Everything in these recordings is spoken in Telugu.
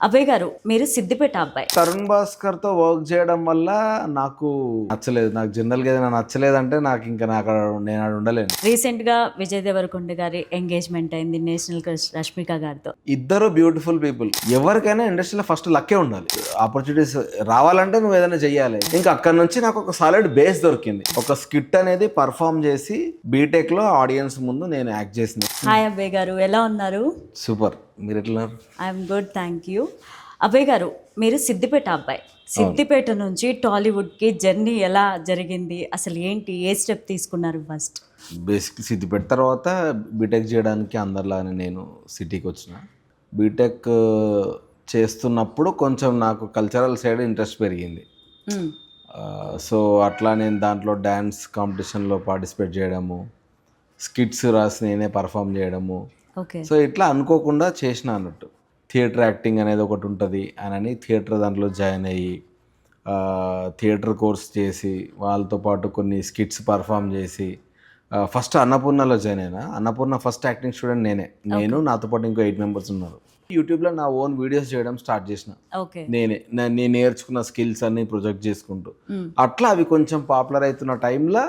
అభయ్ గారు, మీరు సిద్దిపేట అబ్బాయి. తరుణ్ భాస్కర్ తో వర్క్ చేయడం వల్ల నాకు నచ్చలేదు. నాకు జనరల్గా ఏదైనా నచ్చలేదంటే నాకు ఇంకా నేను ఆడ ఉండలేను. రీసెంట్ గా విజయ్ దేవరకొండ గారి ఎంగేజ్మెంట్ అయింది నేషనల్ క్రష్ రష్మిక గారితో. ఇద్దరు బ్యూటిఫుల్ పీపుల్. ఎవరికైనా ఇండస్ట్రీలో ఫస్ట్ లక్కే ఉండాలి. ఆపర్చునిటీస్ రావాలంటే నువ్వు ఏదైనా చెయ్యాలి. ఇంకా అక్కడ నుంచి నాకు ఒక సాలిడ్ బేస్ దొరికింది. ఒక స్కిట్ అనేది పర్ఫామ్ చేసి బీటెక్ లో ఆడియన్స్ ముందు నేను యాక్ట్ చేసిన. హాయ్ అభయ్ గారు, ఎలా ఉన్నారు? సూపర్. మీరు ఎట్లా? I'm good, thank you. Abhay గారు, మీరు సిద్దిపేట అబ్బాయి. సిద్దిపేట నుంచి టాలీవుడ్కి జర్నీ ఎలా జరిగింది? అసలు ఏంటి, ఏ స్టెప్ తీసుకున్నారు ఫస్ట్? బేసిక్ సిద్దిపేట తర్వాత బీటెక్ చేయడానికి అందరిలానే నేను సిటీకి వచ్చిన. బీటెక్ చేస్తున్నప్పుడు కొంచెం నాకు కల్చరల్ సైడ్ ఇంట్రెస్ట్ పెరిగింది. సో అట్లా నేను దాంట్లో డ్యాన్స్ కాంపిటీషన్లో పార్టిసిపేట్ చేయడము, స్కిట్స్ రాసి నేనే పర్ఫామ్ చేయడము. ఓకే. సో ఇట్లా అనుకోకుండా చేసిన అన్నట్టు. థియేటర్ యాక్టింగ్ అనేది ఒకటి ఉంటుంది అని థియేటర్ దాంట్లో జాయిన్ అయ్యి థియేటర్ కోర్స్ చేసి వాళ్ళతో పాటు కొన్ని స్కిట్స్ పర్ఫామ్ చేసి ఫస్ట్ అన్నపూర్ణలో జాయిన్ అయినా. అన్నపూర్ణ ఫస్ట్ యాక్టింగ్ స్టూడెంట్ నేను నాతో పాటు ఇంకో 8 మెంబర్స్ ఉన్నారు. యూట్యూబ్లో నా ఓన్ వీడియోస్ చేయడం స్టార్ట్ చేసిన. నేను నేర్చుకున్న స్కిల్స్ అన్ని ప్రొజెక్ట్ చేసుకుంటూ అట్లా అవి కొంచెం పాపులర్ అవుతున్న టైంలో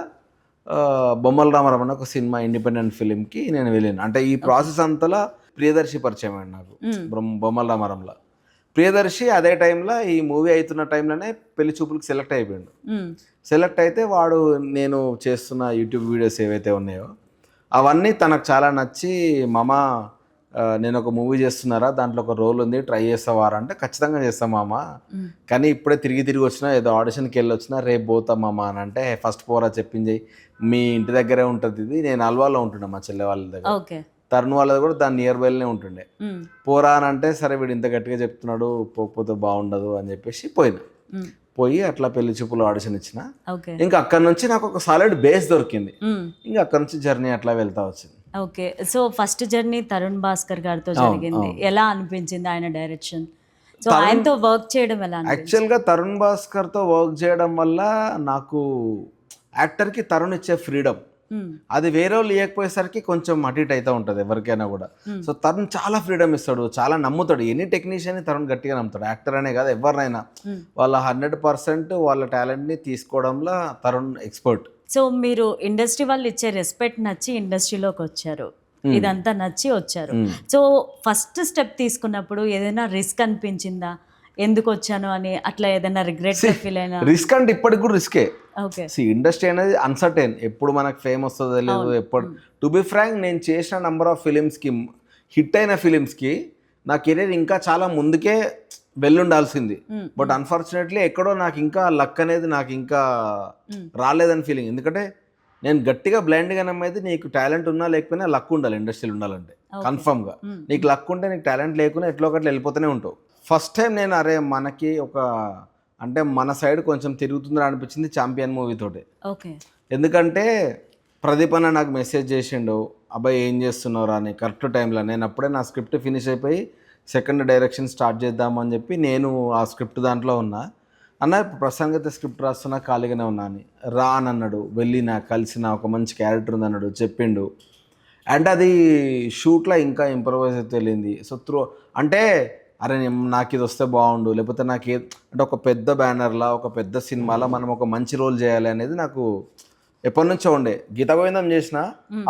బొమ్మల రామారావు అన్న ఒక సినిమా ఇండిపెండెంట్ ఫిలింకి నేను వెళ్ళాను. అంటే ఈ ప్రాసెస్ అంతలా ప్రియదర్శి పరిచయం అండి నాకు బొమ్మల రామారంలో. ప్రియదర్శి అదే టైంలో ఈ మూవీ అవుతున్న టైంలోనే పెళ్లి చూపులకు సెలెక్ట్ అయిపోయాడు. సెలెక్ట్ అయితే వాడు నేను చేస్తున్న యూట్యూబ్ వీడియోస్ ఏవైతే ఉన్నాయో అవన్నీ తనకు చాలా నచ్చి, మామ నేను ఒక మూవీ చేస్తున్నారా, దాంట్లో ఒక రోల్ ఉంది, ట్రై చేస్తావారా అంటే ఖచ్చితంగా చేస్తాం మామ, కానీ ఇప్పుడే తిరిగి వచ్చినా, ఏదో ఆడిషన్కి వెళ్ళి వచ్చినా రేపు పోతాం మామ అని అంటే, ఫస్ట్ పోరా చెప్పింది, మీ ఇంటి దగ్గరే ఉంటుంది ఇది, నేను అల్వాలో ఉంటున్నా మా చెల్లె వాళ్ళ దగ్గర, తరుణ్ వాళ్ళది కూడా దాని నియర్ బైలోనే ఉంటుండే, పోరా అని అంటే సరే వీడు ఇంత గట్టిగా చెప్తున్నాడు పోకపోతే బాగుండదు అని చెప్పేసి పోయి అట్లా పెళ్లి చూపులు ఆడిషన్ ఇచ్చిన. ఇంకా అక్కడ నుంచి నాకు ఒక సాలిడ్ బేస్ దొరికింది. ఇంకా అక్కడ నుంచి జర్నీ అట్లా వెళ్తా వచ్చింది. Okay. So first journey Tarun Bhaskar గారితో జరిగింది. ఎలా అనిపించింది ఆయన డైరెక్షన్? సో ఆయనతో వర్క్ చేయడం ఎలా? యాక్చువల్గా తరుణ్ భాస్కర్ తో వర్క్ చేయడం వల్ల నాకు యాక్టర్కి తరుణ్ ఇచ్చే ఫ్రీడమ్ అది వేరే వాళ్ళు ఇవ్వకపోయేసరికి కొంచెం అటు ఇటు అవుతూ ఉంటుంది ఎవరికైనా కూడా. సో తరుణ్ చాలా ఫ్రీడమ్ ఇస్తాడు, చాలా నమ్ముతాడు. ఎనీ టెక్నీషియన్ తరుణ్ గట్టిగా నమ్ముతాడు. యాక్టర్ అనే కాదు, ఎవరినైనా వాళ్ళ 100% వాళ్ళ టాలెంట్ని తీసుకోవడంలో తరుణ్ ఎక్స్పర్ట్. సో మీరు ఇండస్ట్రీ వాళ్ళు ఇచ్చే రెస్పెక్ట్ నచ్చి ఇండస్ట్రీలోకి వచ్చారు, ఇదంతా నచ్చి వచ్చారు. సో ఫస్ట్ స్టెప్ తీసుకున్నప్పుడు ఏదైనా రిస్క్ అనిపించిందా? ఎందుకు వచ్చాను అని అట్లా ఏదైనా రిగ్రెట్ ఫీల్ అయినా? రిస్క్ అంటే ఇప్పటికి కూడా రిస్కే. ఓకే. ఇండస్ట్రీ అనేది అన్సర్టైన్, ఎప్పుడు మనకు ఫేమ్ వస్తుందో లేదు. ఎప్పుడు టు బి ఫ్రాంక్, నేను చేసిన నెంబర్ ఆఫ్ ఫిలిమ్స్కి, హిట్ అయిన ఫిలిమ్స్కి నా కెరీర్ ఇంకా చాలా ముందుకే వెళ్ళుండాల్సింది. బట్ అన్ఫార్చునేట్లీ ఎక్కడో నాకు ఇంకా లక్ అనేది నాకు ఇంకా రాలేదని ఫీలింగ్. ఎందుకంటే నేను గట్టిగా బ్లైండ్గా నమ్మేది, నీకు టాలెంట్ ఉన్నా లేకపోయినా లక్ ఉండాలి ఇండస్ట్రీలో ఉండాలంటే. కన్ఫర్మ్గా నీకు లక్ ఉంటే, నీకు టాలెంట్ లేకున్నా ఎట్లో ఒకటి వెళ్ళిపోతూనే ఉంటావు. ఫస్ట్ టైం నేను అరే మనకి ఒక అంటే మన సైడ్ కొంచెం తిరుగుతుందని అనిపించింది ఛాంపియన్ మూవీతోటి. ఎందుకంటే ప్రదీప్ అన్న నాకు మెసేజ్ చేసిండు, అబ్బాయి ఏం చేస్తున్నారా అని కరెక్ట్ టైంలో. నేను అప్పుడే నా స్క్రిప్ట్ ఫినిష్ అయిపోయి సెకండ్ డైరెక్షన్ స్టార్ట్ చేద్దామని చెప్పి నేను ఆ స్క్రిప్ట్ దాంట్లో ఉన్నా. అన్న ప్రస్తుతానికి అయితే స్క్రిప్ట్ రాస్తున్నా, ఖాళీగానే ఉన్నా అని. రా అని అన్నాడు, వెళ్ళిన కలిసిన, ఒక మంచి క్యారెక్టర్ ఉంది అన్నాడు, చెప్పిండు. అండ్ అది షూట్లో ఇంకా ఇంప్రూవైజ్ అయితే వెళ్ళింది. సో అంటే అరే నాకు ఇది వస్తే బాగుండు, లేకపోతే నాకు అంటే ఒక పెద్ద బ్యానర్లా, ఒక పెద్ద సినిమాలో మనం ఒక మంచి రోల్ చేయాలి అనేది నాకు ఎప్పటి నుంచో ఉండే. గీతా గోవిందం చేసిన,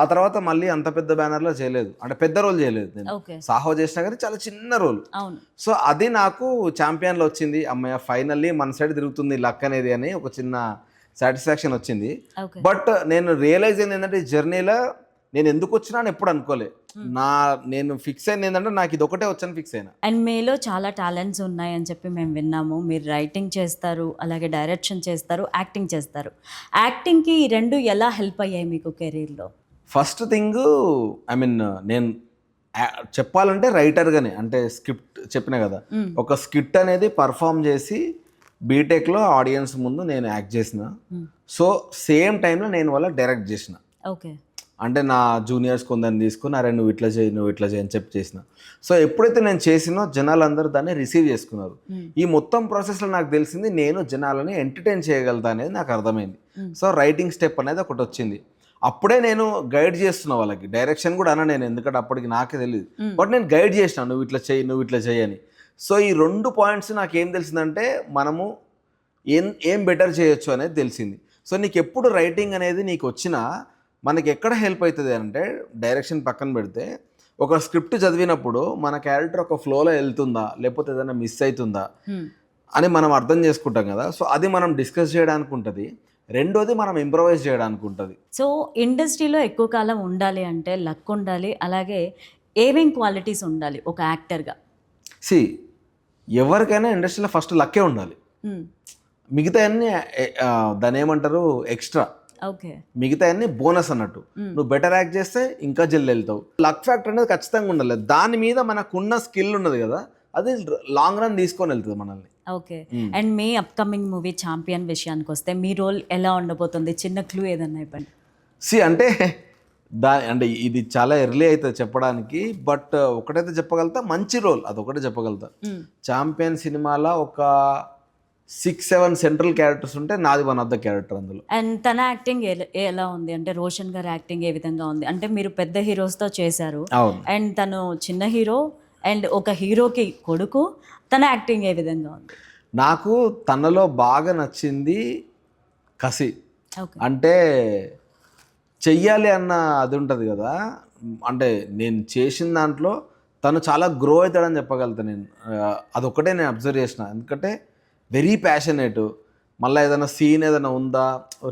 ఆ తర్వాత మళ్ళీ అంత పెద్ద బ్యానర్లో చేయలేదు, అంటే పెద్ద రోల్ చేయలేదు. నేను సాహో చేసినా కానీ చాలా చిన్న రోల్. సో అది నాకు ఛాంపియన్లో వచ్చింది. అమ్మాయి ఫైనల్లీ మన సైడ్ తిరుగుతుంది లక్ అనేది అని ఒక చిన్న సాటిస్ఫాక్షన్ వచ్చింది. బట్ నేను రియలైజ్ అయింది ఏంటంటే ఈ జర్నీలో నేను ఎందుకు వచ్చినా అని ఎప్పుడు అనుకోలే. నేను ఫిక్స్ అయింది ఏంటంటే నాకు ఇది ఒకటే వచ్చని ఫిక్స్ అయినా. అండ్ మీలో చాలా టాలెంట్స్ ఉన్నాయని చెప్పి మేము విన్నాము. మీరు రైటింగ్ చేస్తారు, అలాగే డైరెక్షన్ చేస్తారు, యాక్టింగ్ చేస్తారు. యాక్టింగ్కి ఈ రెండు ఎలా హెల్ప్ అయ్యాయి మీకు కెరీర్లో? ఫస్ట్ థింగ్, ఐ మీన్ నేను చెప్పాలంటే రైటర్గానే, అంటే స్క్రిప్ట్ చెప్పిన కదా, ఒక స్కిట్ అనేది పర్ఫామ్ చేసి బీటెక్లో ఆడియన్స్ ముందు నేను యాక్ట్ చేసిన. సో సేమ్ టైంలో నేను వాళ్ళకి డైరెక్ట్ చేసిన. ఓకే. అంటే నా జూనియర్స్ కొందరిని తీసుకుని అరే నువ్వు ఇట్లా చేయి అని చెప్పి చేసిన. సో ఎప్పుడైతే నేను చేసినో జనాలు అందరూ దాన్ని రిసీవ్ చేసుకున్నారు. ఈ మొత్తం ప్రాసెస్లో నాకు తెలిసింది నేను జనాలని ఎంటర్టైన్ చేయగలుగుతా అనేది నాకు అర్థమైంది. సో రైటింగ్ స్టెప్ అనేది ఒకటి వచ్చింది. అప్పుడే నేను గైడ్ చేస్తున్నా వాళ్ళకి. డైరెక్షన్ కూడా అన్నా నేను, ఎందుకంటే అప్పటికి నాకే తెలియదు. బట్ నేను గైడ్ చేసిన, నువ్వు ఇట్లా చేయి అని. సో ఈ 2 పాయింట్స్ నాకేం తెలిసిందంటే మనము ఏం బెటర్ చేయొచ్చు అనేది తెలిసింది. సో నీకు ఎప్పుడు రైటింగ్ అనేది నీకు వచ్చినా మనకి ఎక్కడ హెల్ప్ అవుతుంది అంటే, డైరెక్షన్ పక్కన పెడితే ఒక స్క్రిప్ట్ చదివినప్పుడు మన క్యారెక్టర్ ఒక ఫ్లోలో వెళ్తుందా లేకపోతే ఏదైనా మిస్ అవుతుందా అని మనం అర్థం చేసుకుంటాం కదా. సో అది మనం డిస్కస్ చేయడానికి ఉంటుంది. రెండోది మనం ఇంప్రవైజ్ చేయడానికి ఉంటుంది. సో ఇండస్ట్రీలో ఎక్కువ కాలం ఉండాలి అంటే లక్ ఉండాలి, అలాగే ఏమేం క్వాలిటీస్ ఉండాలి ఒక యాక్టర్గా? సి ఎవరికైనా ఇండస్ట్రీలో ఫస్ట్ లక్కే ఉండాలి. మిగతా అన్ని దాని ఏమంటారు ఎక్స్ట్రా, ఓకే, మిగతా అన్ని బోనస్ అన్నట్టు. నువ్వు బెటర్ యాక్ట్ చేస్తే ఇంకా జల్లి వెళ్తావు. లక్ ఫ్యాక్టర్ అనేది ఖచ్చితంగా ఉండాలి. దాని మీద మనకున్న స్కిల్ ఉన్నది కదా, అది లాంగ్ రన్ తీసుకొని వెళ్తుంది మనల్ని. Okay. And me upcoming movie champion విషయానికి వస్తే మీ రోల్ ఎలా ఉండబోతుంది? చిన్న క్లూ ఏదన్నా ఇవ్వండి. సి అంటే అంటే ఇది చాలా ఎర్లీ అవుతుంది చెప్పడానికి, బట్ ఒకటైతే చెప్పగలుగుతా, మంచి రోల్ అదొకటే చెప్పగలుగుతా. ఛాంపియన్ సినిమాలో ఒక 6-7 సెంట్రల్ క్యారెక్టర్స్ ఉంటే నాది వన్ ఆఫ్ ద క్యారెక్టర్ అందులో. అండ్ తన యాక్టింగ్ ఎలా ఉంది అంటే రోషన్ గారి యాక్టింగ్ ఏ విధంగా ఉంది? అంటే మీరు పెద్ద హీరోస్తో చేశారు, అండ్ తను చిన్న హీరో అండ్ ఒక హీరోకి కొడుకు, తన యాక్టింగ్ ఏ విధంగా ఉంది? నాకు తనలో బాగా నచ్చింది కసి. అంటే చెయ్యాలి అన్న అది ఉంటుంది కదా, అంటే నేను చేసిన దాంట్లో తను చాలా గ్రో అవుతాడని చెప్పగలుగుతాను నేను. అదొక్కటే నేను అబ్జర్వ్ చేసిన. ఎందుకంటే వెరీ ప్యాషనేట్. మళ్ళీ ఏదైనా సీన్ ఏదైనా ఉందా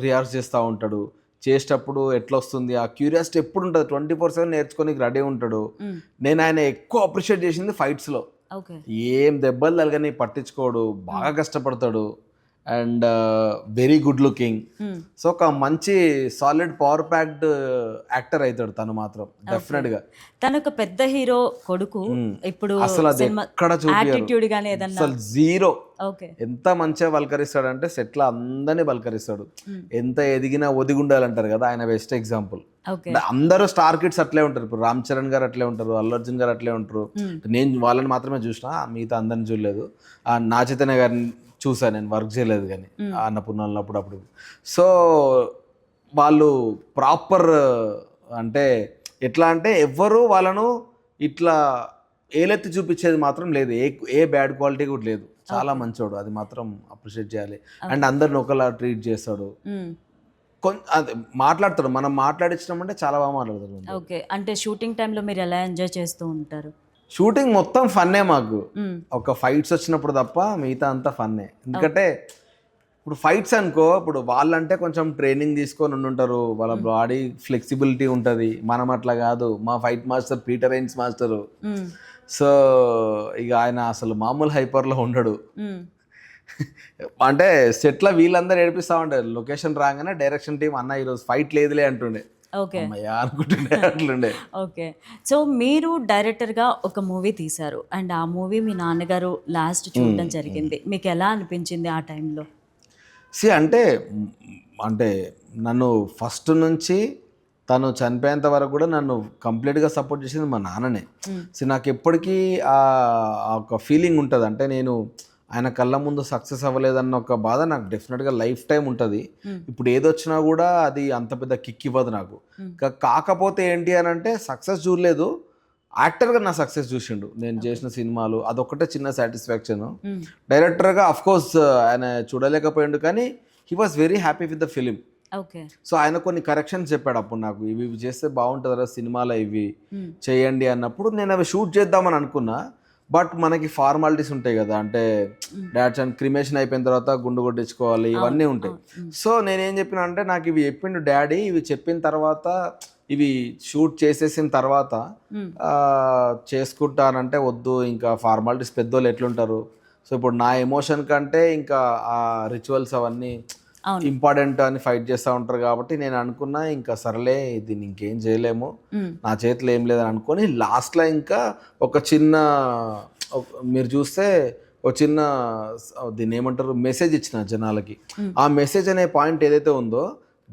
రిహార్స్ చేస్తూ ఉంటాడు. చేసేటప్పుడు ఎట్లా వస్తుంది ఆ క్యూరియాసిటీ ఎప్పుడు ఉంటుంది. 24/7 నేర్చుకొని రెడీ ఉంటాడు. నేను ఆయన ఎక్కువ అప్రిషియేట్ చేసింది ఫైట్స్లో. ఏం దెబ్బలు తలగని పట్టించుకోడు, బాగా కష్టపడతాడు, and very good looking. So ఒక మంచి సాలిడ్ పవర్ ప్యాక్డ్ యాక్టర్ అవుతాడు తను మాత్రం డెఫినెట్ గా. తను ఒక పెద్ద హీరో కొడుకు. ఇప్పుడు అసలు అది ఎక్కడ చూపించారు అసలు జీరో. ఎంత మంచిగా బలకరిస్తాడు అంటే సెట్లో అందరినీ బలకరిస్తాడు. ఎంత ఎదిగినా ఒదిగుండాలంటారు కదా, ఆయన బెస్ట్ ఎగ్జాంపుల్. అందరూ స్టార్ కిడ్స్ అట్లే ఉంటారు. ఇప్పుడు రామ్ చరణ్ గారు అట్లే ఉంటారు, అల్లు అర్జున్ గారు అట్లే ఉంటారు. నేను వాళ్ళని మాత్రమే చూసిన, మిగతా అందరిని చూడలేదు. నా చైతన్య గారిని చూసాను, నేను వర్క్ చేయలేదు కానీ అన్నపూర్ణలో అప్పుడప్పుడు. సో వాళ్ళు ప్రాపర్, అంటే ఎట్లా అంటే ఎవ్వరూ వాళ్ళను ఇట్లా ఏలెత్తి చూపించేది మాత్రం లేదు. ఏ బ్యాడ్ క్వాలిటీ కూడా లేదు. చాలా మంచోడు, అది మాత్రం అప్రిషియేట్ చేయాలి. అండ్ అందరిని ఒకలా ట్రీట్ చేస్తాడు, అది మాట్లాడతాడు. మనం మాట్లాడించినామంటే చాలా బాగా మాట్లాడతాడు. ఓకే. అంటే షూటింగ్ టైంలో మీరు ఎలా ఎంజాయ్ చేస్తూ ఉంటారు? షూటింగ్ మొత్తం ఫన్నే మాకు. ఒక ఫైట్స్ వచ్చినప్పుడు తప్ప మిగతా అంతా ఫన్నే. ఎందుకంటే ఇప్పుడు ఫైట్స్ అనుకో, ఇప్పుడు వాళ్ళంటే కొంచెం ట్రైనింగ్ తీసుకొని ఉండుంటారు, వాళ్ళ బాడీ ఫ్లెక్సిబిలిటీ ఉంటుంది. మనం అట్లా కాదు. మా fight master Peter Heinz master. So ఇక ఆయన అసలు మామూలు హైపర్లో ఉండడు. అంటే సెట్లో వీళ్ళందరూ ఏడిపిస్తూ ఉంటారు. లొకేషన్ రాగానే డైరెక్షన్ టీం అన్న ఈరోజు ఫైట్ లేదులే అంటుండే. అనుకుంటుండే అట్లుండే. ఓకే. సో మీరు డైరెక్టర్గా ఒక మూవీ తీశారు, అండ్ ఆ మూవీ మీ నాన్నగారు లాస్ట్ చూడడం జరిగింది. మీకు ఎలా అనిపించింది ఆ టైంలో? అంటే నన్ను ఫస్ట్ నుంచి తను చనిపోయేంత వరకు కూడా నన్ను కంప్లీట్గా సపోర్ట్ చేసింది మా నాన్ననే. నాకు ఎప్పటికీ ఒక ఫీలింగ్ ఉంటుంది. అంటే నేను ఆయన కళ్ళ ముందు సక్సెస్ అవ్వలేదన్న ఒక బాధ నాకు డెఫినెట్గా లైఫ్ టైం ఉంటుంది. ఇప్పుడు ఏదొచ్చినా కూడా అది అంత పెద్ద కిక్ ఇవ్వదు నాకు. కాకపోతే ఏంటి అని అంటే సక్సెస్ చూడలేదు, యాక్టర్గా నా సక్సెస్ చూసిండు. నేను చేసిన సినిమాలు అదొక్కటే చిన్న సాటిస్ఫాక్షన్. డైరెక్టర్గా అఫ్కోర్స్ ఆయన చూడలేకపోయిండు, కానీ he was very happy with the film. So ఆయన కొన్ని కరెక్షన్స్ చెప్పాడు అప్పుడు నాకు, ఇవి చేస్తే బాగుంటుందా సినిమాలో, ఇవి చేయండి అన్నప్పుడు నేను అవి షూట్ చేద్దామని అనుకున్నా. బట్ మనకి ఫార్మాలిటీస్ ఉంటాయి కదా, అంటే డాట్స్ అండ్ క్రిమేషన్ అయిపోయిన తర్వాత గుండు కొట్టించుకోవాలి, ఇవన్నీ ఉంటాయి. సో నేనేం చెప్పిన అంటే, నాకు ఇవి చెప్పిండు డాడీ, ఇవి చెప్పిన తర్వాత ఇవి షూట్ చేసేసిన తర్వాత చేసుకుంటానంటే వద్దు, ఇంకా ఫార్మాలిటీస్ పెద్దోళ్ళు ఎట్లుంటారు. సో ఇప్పుడు నా ఎమోషన్ కంటే ఇంకా ఆ రిచువల్స్ అవన్నీ ఇంపార్టెంట్ అని ఫైట్ చేస్తూ ఉంటారు. కాబట్టి నేను అనుకున్నా ఇంకా సరేలే దీన్ని ఇంకేం చేయలేము, నా చేతిలో ఏం లేదని అనుకొని లాస్ట్లో ఇంకా ఒక చిన్న, మీరు చూస్తే ఒక చిన్న దీన్ని ఏమంటారు మెసేజ్ ఇచ్చిన జనాలకి. ఆ మెసేజ్ అనే పాయింట్ ఏదైతే ఉందో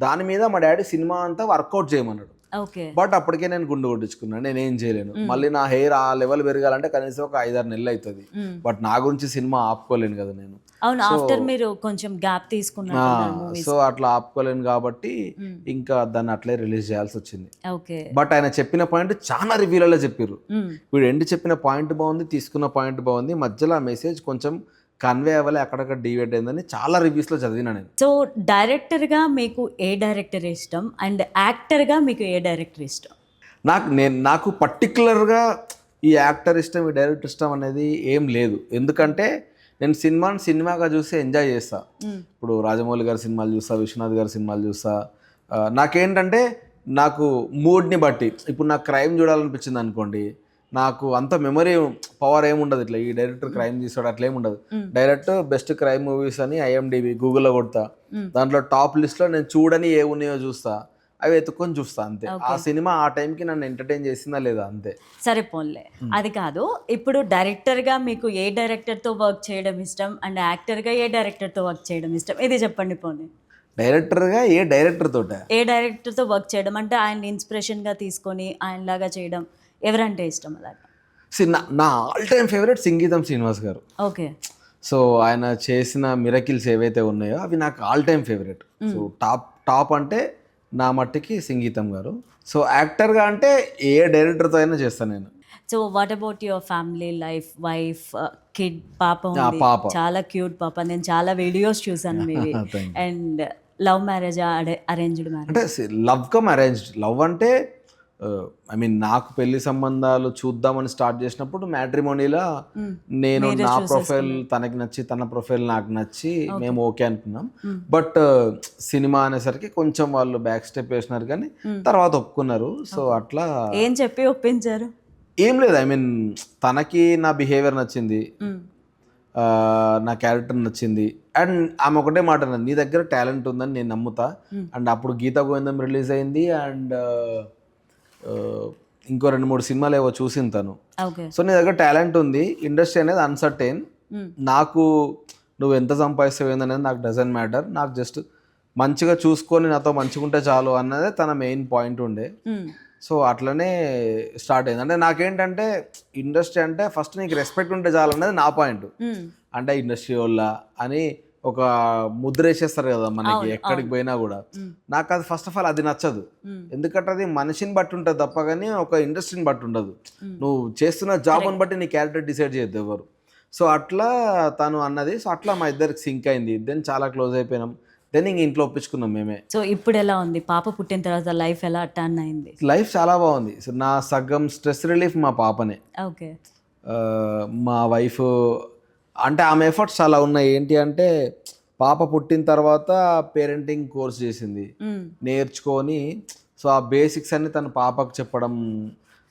దాని మీద మా డాడీ సినిమా అంతా వర్కౌట్ చేయమన్నాడు. ఓకే. బట్ అప్పటికే నేను గుండు కొట్టించుకున్నాను, నేను ఏం చేయలేను. మళ్ళీ నా హెయిర్ ఆ లెవెల్ పెరగాలంటే కనీసం ఒక 5-6 నెలలు అవుతుంది. బట్ నా గురించి సినిమా ఆపుకోలేను కదా నేను. అవును, ఆఫ్టర్ మీరు కొంచెం గ్యాప్ తీసుకున్నట్టున్నారు మూవీస్. సో అట్లా ఆపుకోలేను కాబట్టి ఇంకా దాన్ని అట్లే రిలీజ్ చేయాల్సి వచ్చింది. ఓకే. బట్ ఆయన చెప్పిన పాయింట్ చాలా రివ్యూలలో చెప్పారు. వీడు ఎండ్ చెప్పిన పాయింట్ బాగుంది, తీసుకున్న పాయింట్ బాగుంది, మధ్యలో ఆ మెసేజ్ కొంచెం కన్వే అవ్వాలి, అక్కడక్కడ డివేట్ అయిందని చాలా రివ్యూస్లో చదివినా నేను. సో డైరెక్టర్గా మీకు ఏ డైరెక్టర్ ఇష్టం అండ్ యాక్టర్గా మీకు ఏ డైరెక్టర్ ఇష్టం? నాకు పర్టికులర్గా ఈ యాక్టర్ ఇష్టం, ఈ డైరెక్టర్ ఇష్టం అనేది ఏం లేదు. ఎందుకంటే నేను సినిమాగా చూసి ఎంజాయ్ చేస్తా. ఇప్పుడు రాజమౌళి గారి సినిమాలు చూస్తా, విశ్వనాథ్ గారి సినిమాలు చూస్తా. నాకేంటంటే నాకు మూడ్ని బట్టి, ఇప్పుడు నాకు క్రైమ్ చూడాలనిపించింది అనుకోండి, నాకు అంత మెమరీ పవర్ ఏముండదు. ఇట్లా ఈ డైరెక్టర్ క్రైమ్ తీసాడు అట్లా ఏముండదు. డైరెక్ట్ బెస్ట్ క్రైమ్ మూవీస్ అని IMDb గూగుల్లో కొడతా, దాంట్లో టాప్ లిస్ట్లో నేను చూడని ఏ ఉన్నాయో చూస్తా, అవి ఎత్తుకొని చూస్తా అంతే. ఆ సినిమా ఆ టైంకి నన్ను ఎంటర్టైన్ చేసిందా లేదా అంతే. సరే పోన్లే, అది కాదు. ఇప్పుడు డైరెక్టర్గా మీకు ఏ డైరెక్టర్తో వర్క్ చేయడం ఇష్టం అండ్ యాక్టర్గా ఏ డైరెక్టర్తో వర్క్ చేయడం ఇష్టం, ఇది చెప్పండి పోనీ. డైరెక్టర్గా ఏ డైరెక్టర్ తోట ఏ డైరెక్టర్తో వర్క్ చేయడం అంటే ఆయన ఇన్స్పిరేషన్గా తీసుకొని ఆయనలాగా చేయడం, ఎవరంటే ఇష్టం అలాగా? నా ఆల్ టైమ్ ఫేవరెట్ సంగీతం శ్రీనివాస్ గారు. ఓకే. సో ఆయన చేసిన మిరకిల్స్ ఏవైతే ఉన్నాయో అవి నాకు all time favourite. So top అంటే నా మట్టికి సంగీతం గారు. సో యాక్టర్గా అంటే ఏ డైరెక్టర్తో అయినా చేస్తాను నేను. So what about your family life, wife, kid, పాప ఉంది, పాప చాలా క్యూట్ పాప, నేను చాలా వీడియోస్ చూసాను మీవి. And love marriage, arranged marriage? అంటే లవ్ కమ్ అరేంజ్డ్. లవ్ అంటే ఐ మీన్ నాకు పెళ్లి సంబంధాలు చూద్దామని స్టార్ట్ చేసినప్పుడు మ్యాట్రిమోనీలో నేను నా ప్రొఫైల్ తనకి నచ్చి, తన ప్రొఫైల్ నాకు నచ్చి మేము ఓకే అనుకున్నాం. బట్ సినిమా అనేసరికి కొంచెం వాళ్ళు బ్యాక్ స్టెప్ వేసినారు కానీ తర్వాత ఒప్పుకున్నారు. సో అట్లా ఏం చెప్పి ఒప్పించారు? ఏం లేదు, ఐ మీన్ తనకి నా బిహేవియర్ నచ్చింది, నా క్యారెక్టర్ నచ్చింది. అండ్ ఆమె ఒకటే మాట అన్నది, నీ దగ్గర టాలెంట్ ఉందని నేను నమ్ముతా. అండ్ అప్పుడు గీతా గోవిందం రిలీజ్ అయింది అండ్ ఇంకో 2-3 సినిమాలు ఏవో చూసింది తను. సో నీ దగ్గర టాలెంట్ ఉంది, ఇండస్ట్రీ అనేది అన్సర్టైన్, నాకు నువ్వు ఎంత సంపాదిస్తావు ఏందనేది నాకు డజంట్ మ్యాటర్, నాకు జస్ట్ మంచిగా చూసుకొని నాతో మంచిగా ఉంటే చాలు అన్నదే తన మెయిన్ పాయింట్ ఉండే. సో అట్లనే స్టార్ట్ అయింది. అంటే నాకేంటంటే ఇండస్ట్రీ అంటే ఫస్ట్ నీకు రెస్పెక్ట్ ఉంటే చాలు అనేది నా పాయింట్. అంటే ఇండస్ట్రీ వల్ల అని ఒక ముద్ర వేసేస్తారు కదా మనకి ఎక్కడికి పోయినా కూడా. నాకు అది ఫస్ట్ ఆఫ్ ఆల్ అది నచ్చదు. ఎందుకంటే అది మనిషిని బట్టి ఉంటుంది తప్ప కానీ ఒక ఇండస్ట్రీని బట్టి ఉండదు. నువ్వు చేస్తున్న జాబ్ని బట్టి నీ క్యారెక్టర్ డిసైడ్ చేయొద్దు ఎవరు. సో అట్లా తను అన్నది. సో అట్లా మా ఇద్దరికి సింక్ అయింది, దెన్ చాలా క్లోజ్ అయిపోయినాం, దెన్ ఇంక ఇంట్లో ఒప్పించుకున్నాం మేమే. సో ఇప్పుడు ఎలా ఉంది పాప పుట్టిన తర్వాత, లైఫ్ ఎలా టర్న్ అయింది? లైఫ్ చాలా బాగుంది. సో నా సగం స్ట్రెస్ రిలీఫ్ మా పాపనే. ఓకే. మా వైఫ్ అంటే ఆమె ఎఫర్ట్స్ చాలా ఉన్నాయి. ఏంటి అంటే పాప పుట్టిన తర్వాత పేరెంటింగ్ కోర్స్ చేసింది, నేర్చుకొని సో ఆ బేసిక్స్ అన్ని తన పాపకు చెప్పడం.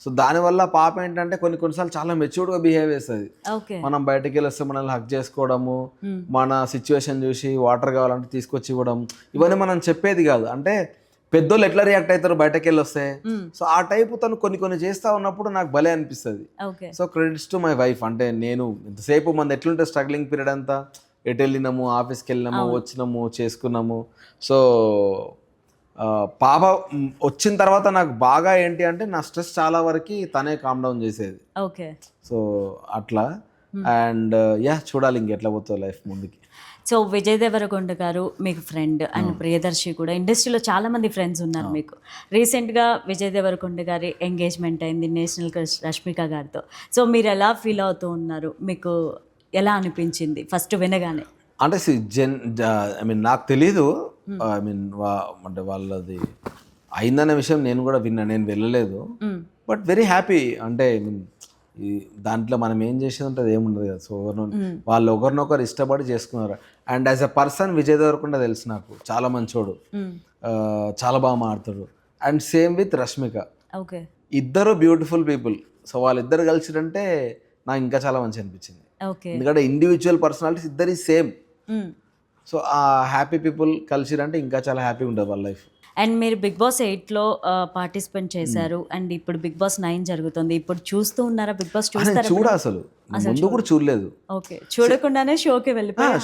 సో దానివల్ల పాప ఏంటంటే కొన్నిసార్లు చాలా మెచ్యూర్డ్గా బిహేవ్ చేస్తుంది. మనం బయటకు వెళ్ళి వస్తే మనల్ని హక్ చేసుకోవడము, మన సిచ్యువేషన్ చూసి వాటర్ కావాలంటే తీసుకొచ్చి ఇవ్వడం, ఇవన్నీ మనం చెప్పేది కాదు. అంటే పెద్దోళ్ళు ఎట్లా రియాక్ట్ అవుతారు బయటకు వెళ్ళి వస్తే. సో ఆ టైపు తను కొన్ని చేస్తూ ఉన్నప్పుడు నాకు భలే అనిపిస్తుంది. So credits to my wife. అంటే నేను ఎంతసేపు మంది ఎట్లుంటే స్ట్రగ్లింగ్ పీరియడ్ అంతా ఎటు వెళ్ళినాము, ఆఫీస్కి వెళ్ళినాము, వచ్చినాము, చేసుకున్నాము. సో పాప వచ్చిన తర్వాత నాకు బాగా ఏంటి అంటే నా స్ట్రెస్ చాలా వరకు తనే కామ్ డౌన్ చేసేది. ఓకే. సో అట్లా అండ్ చూడాలి ఇంకెట్లా పోతుంది లైఫ్ ముందుకి. సో విజయ్ దేవరకొండ గారు మీకు ఫ్రెండ్ అండ్ ప్రియదర్శి కూడా, ఇండస్ట్రీలో చాలా మంది ఫ్రెండ్స్ ఉన్నారు మీకు. రీసెంట్గా విజయ్ దేవరకొండ గారి ఎంగేజ్మెంట్ అయింది నేషనల్ క్రష్ రష్మిక గారితో. సో మీరు ఎలా ఫీల్ అవుతూ ఉన్నారు, మీకు ఎలా అనిపించింది ఫస్ట్ వినగానే? అంటే ఐ మీన్ నాకు తెలీదు, ఐ మీన్ అంటే వాళ్ళది అయిందనే విషయం నేను కూడా విన్నా, నేను వెళ్ళలేదు. But very happy. అంటే ఐ మీన్ ఈ దాంట్లో మనం ఏం చేసేదంటే అది ఏముండదు కదా. సో వాళ్ళు ఒకరినొకరు ఇష్టపడి చేసుకున్నారు. And as a person Vijay Deverakonda తెలుసు నాకు, చాలా మంచోడు, చాలా బాగా మాట్లాడతాడు. And same with Rashmika. Okay. ఇద్దరు బ్యూటిఫుల్ పీపుల్. సో వాళ్ళిద్దరు కలిసిరంటే నాకు ఇంకా చాలా మంచి అనిపించింది. ఎందుకంటే ఇండివిజువల్ పర్సనాలిటీస్ ఇద్దరి సేమ్. సో ఆ హ్యాపీ పీపుల్ కలిసిరంటే ఇంకా చాలా హ్యాపీగా ఉంటుంది వాళ్ళ లైఫ్. అండ్ మీరు బిగ్ బాస్ 8లో పార్టిసిపేట్ చేశారు అండ్ ఇప్పుడు బిగ్ బాస్ 9 జరుగుతుంది. ఇప్పుడు చూస్తూ ఉన్నారా బిగ్ బాస్? చూస్తారా? చూడ అసలు ముందు కూడా చూడలేదు. ఓకే, చూడకుండానే షోకి వెళ్ళిపోయా.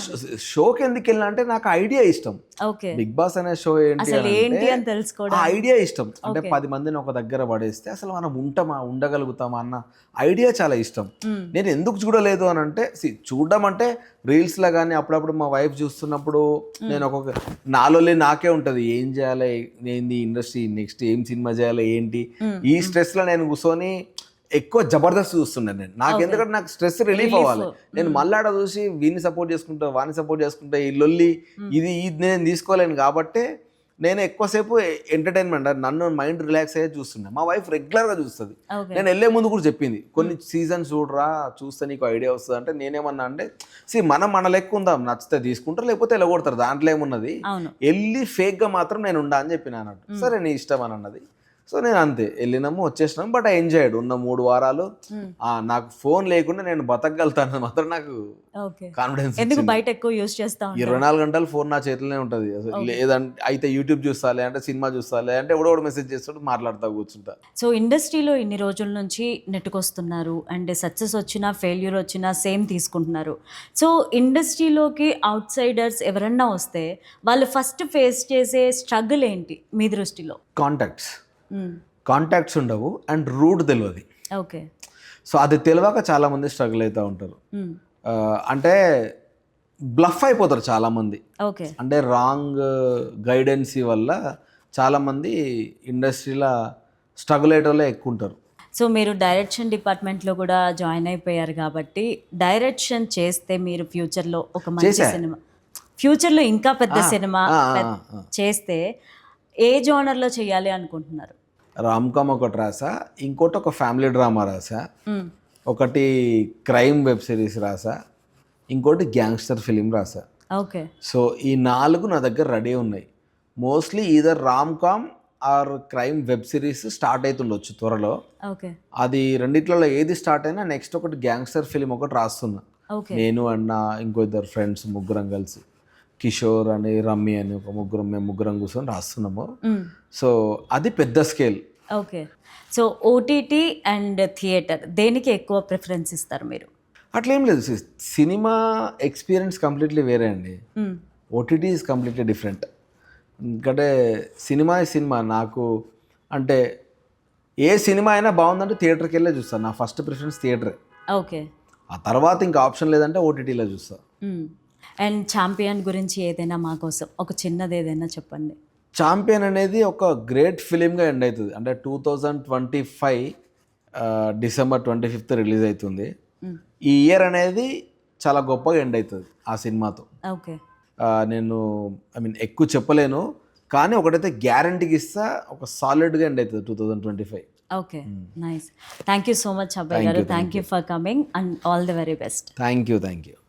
షోకి ఎందుకు వెళ్ళినా అంటే నాకు ఐడియా ఇష్టం. ఓకే, బిగ్ బాస్ అనే షో ఏంటి అసలు ఏంటి అంటే అని తెలుసుకోవడం. ఆ ఐడియా ఇష్టం. అంటే 10 మందిని ఒక దగ్గర పడేస్తే అసలు మనం ఉంటామా, ఉండగలుగుతామా అన్న ఐడియా చాలా ఇష్టం. నేను ఎందుకు చూడలేదు అని అంటే, చూడడం అంటే రీల్స్ లా కానీ అప్పుడప్పుడు మా వైఫ్ చూస్తున్నప్పుడు నేను ఒక్కొక్క నాలో నాకే ఉంటది, ఏం చేయాలి, ఏంది ఇండస్ట్రీ, నెక్స్ట్ ఏం సినిమా చేయాలి ఏంటి, ఈ స్ట్రెస్ లో నేను కూర్చొని ఎక్కువ జబర్దస్త్ చూస్తున్నాను నేను. నాకు ఎందుకంటే నాకు స్ట్రెస్ రిలీఫ్ అవ్వాలి. నేను మళ్ళాడ చూసి వీని సపోర్ట్ చేసుకుంటా, వాడిని సపోర్ట్ చేసుకుంటా, ఈ లొల్లి ఇది నేను తీసుకోలేను. కాబట్టి నేను ఎక్కువసేపు ఎంటర్టైన్మెంట్, నన్ను మైండ్ రిలాక్స్ అయ్యే చూస్తున్నాను. మా వైఫ్ రెగ్యులర్గా చూస్తుంది. నేను వెళ్ళే ముందు కూడా చెప్పింది, కొన్ని సీజన్స్ చూడరా, చూస్తే నీకు ఐడియా వస్తుంది అంటే. నేనేమన్నా అంటే, మనం మన లెక్క ఉందాం, నచ్చితే తీసుకుంటారు లేకపోతే వెళ్ళగొడతారు, దాంట్లో ఏమున్నది, వెళ్ళి ఫేక్గా మాత్రం నేను ఉండా అని చెప్పిన అన్నట్టు. సరే నీ ఇష్టం అని అన్నది. సో నేను అంతే వెళ్ళినాము, వచ్చేసినాము. బట్ ఐ ఎంజాయ్డ్ ఉన్న 3 వారాలు. నాకు ఫోన్ లేకుండా నేను బతకగలుగుతాను మాత్రం నాకు కాన్ఫిడెన్స్. ఎందుకు బయట ఎక్కువ యూస్ చేస్తా 24 గంటలు ఫోన్ నా చేతిలోనే ఉంటుంది. లేదంటే అయితే యూట్యూబ్ చూస్తాలే అంటే, సినిమా చూస్తాలే అంటే, ఎవడో మెసేజ్ చేస్తాడు, మాట్లాడుతూ కూర్చుంటా. సో ఇండస్ట్రీలో ఇన్ని రోజుల నుంచి నెట్టుకొస్తున్నారు, అండ్ సక్సెస్ వచ్చినా ఫెయిల్యూర్ వచ్చినా సేమ్ తీసుకుంటున్నారు. సో ఇండస్ట్రీలోకి అవుట్ సైడర్స్ ఎవరన్నా వస్తే వాళ్ళు ఫస్ట్ ఫేస్ చేసే స్ట్రగుల్ ఏంటి మీ దృష్టిలో? కాంటాక్ట్స్ ఉండవు అండ్ రూట్ తెలియదు. ఓకే, సో అది తెలియక చాలామంది స్ట్రగుల్ అవుతూ ఉంటారు. అంటే బ్లఫ్ అయిపోతారు చాలామంది. ఓకే, అంటే రాంగ్ గైడెన్సీ వల్ల చాలామంది ఇండస్ట్రీలో స్ట్రగుల్ అయ్యేటోళ్ళే ఎక్కువ ఉంటారు. సో మీరు డైరెక్షన్ డిపార్ట్మెంట్లో కూడా జాయిన్ అయిపోయారు కాబట్టి, డైరెక్షన్ చేస్తే మీరు ఫ్యూచర్లో ఒక మంచి సినిమా, ఫ్యూచర్లో ఇంకా పెద్ద సినిమా చేస్తే ఏ జోనర్లో చేయాలి అనుకుంటున్నారు? రామ్ కామ్ ఒకటి రాసా, ఇంకోటి ఒక ఫ్యామిలీ డ్రామా రాసా, ఒకటి క్రైమ్ వెబ్ సిరీస్ రాసా, ఇంకోటి గ్యాంగ్స్టర్ ఫిలిం రాసా. ఓకే, సో ఈ 4 నా దగ్గర రెడీ ఉన్నాయి. Mostly either rom com or crime web series start అవుతుండొచ్చు త్వరలో. ఓకే, అది రెండిట్లలో ఏది స్టార్ట్ అయినా నెక్స్ట్ ఒకటి గ్యాంగ్స్టర్ ఫిలిం ఒకటి రాస్తున్నా. నేను అన్న ఇంకో 2 ఫ్రెండ్స్, ముగ్గురం కలిసి, కిషోర్ అని, రమ్మి అని, మేము ముగ్గురం కూర్చొని రాస్తున్నాము. సో అది పెద్ద scale. Okay, so OTT and theatre దేనికి ఎక్కువ ప్రిఫరెన్స్ ఇస్తారు మీరు? అట్లేం లేదు, సినిమా ఎక్స్పీరియన్స్ కంప్లీట్లీ వేరే అండి. OTT is completely different. ఎందుకంటే సినిమా నాకు అంటే ఏ సినిమా అయినా బాగుందంటే థియేటర్కి వెళ్ళే చూస్తాను. నా ఫస్ట్ ప్రిఫరెన్స్ థియేటరే. ఓకే, ఆ తర్వాత ఇంకా ఆప్షన్ లేదంటే ఓటీటీలో చూస్తాను. అండ్ ఛాంపియన్ గురించి ఏదైనా మా కోసం ఒక చిన్నది ఏదైనా చెప్పండి. ఛాంపియన్ అనేది ఒక గ్రేట్ ఫిలింగా ఎండ్ అవుతుంది. అంటే 2025 December 25th రిలీజ్ అవుతుంది. ఈ ఇయర్ అనేది చాలా గొప్పగా ఎండ్ అవుతుంది ఆ సినిమాతో. ఓకే, నేను ఎక్కువ చెప్పలేను, కానీ ఒకటైతే గ్యారంటీకి ఇస్తా, ఒక సాలిడ్గా ఎండ్ అవుతుంది 2025. Okay, nice. Thank you so much అబ్బాయి గారు. Thank you for coming and all the very best. Thank you.